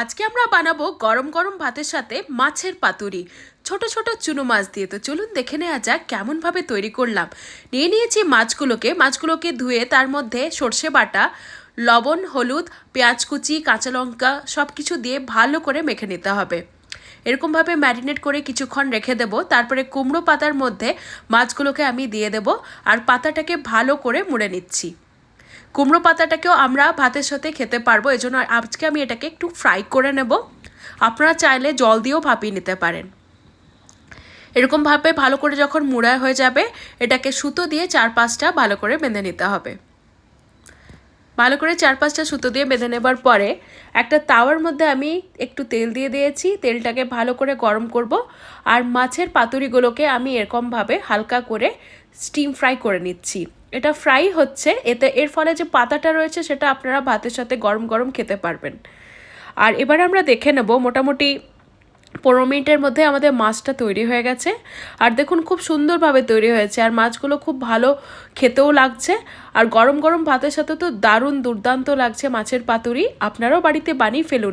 আজকে আমরা বানাবো গরম গরম ভাতের সাথে মাছের পাতুরি ছোট ছোট চুনো মাছ দিয়ে। তো চলুন দেখে নেওয়া যাক কেমন ভাবে তৈরি করলাম। নিয়ে নিয়েছি মাছগুলোকে ধুয়ে তার মধ্যে সর্ষে বাটা, লবণ, হলুদ, পেঁয়াজ কুচি, কাঁচা লঙ্কা সব কিছু দিয়ে ভালো করে মেখে নিতে হবে। এরকমভাবে ম্যারিনেট করে কিছুক্ষণ রেখে দেব। তারপরে কুমড়ো পাতার মধ্যে মাছগুলোকে আমি দিয়ে দেব আর পাতাটাকে ভালো করে মুড়ে নিচ্ছি। কুমড়ো পাতাটাকেও আমরা ভাতের সাথে খেতে পারবো, এজন্য আজকে আমি এটাকে একটু ফ্রাই করে নেব। আপনারা চাইলে জল দিয়েও ভাপিয়ে নিতে পারেন। এরকমভাবে ভালো করে যখন মুড়া হয়ে যাবে, এটাকে সুতো দিয়ে 4-5টা ভালো করে বেঁধে নিতে হবে। ভালো করে 4-5টা সুতো দিয়ে বেঁধে নেবার পরে একটা তাওয়ার মধ্যে আমি একটু তেল দিয়ে দিয়েছি। তেলটাকে ভালো করে গরম করব আর মাছের পাতুরিগুলোকে আমি এরকমভাবে হালকা করে স্টিম ফ্রাই করে নিচ্ছি। এটা ফ্রাই হচ্ছে, এর ফলে যে পাতাটা রয়েছে সেটা আপনারা ভাতের সাথে গরম গরম খেতে পারবেন। আর এবার আমরা দেখে নেব মোটামুটি 15 মিনিটের মধ্যে আমাদের মাছটা তৈরি হয়ে গেছে। আর দেখুন খুব সুন্দরভাবে তৈরি হয়েছে আর মাছগুলো খুব ভালো খেতেও লাগছে। আর গরম গরম ভাতের সাথে তো দারুণ দুর্দান্ত লাগছে মাছের পাতুরি। আপনারাও বাড়িতে বানিয়ে ফেলুন।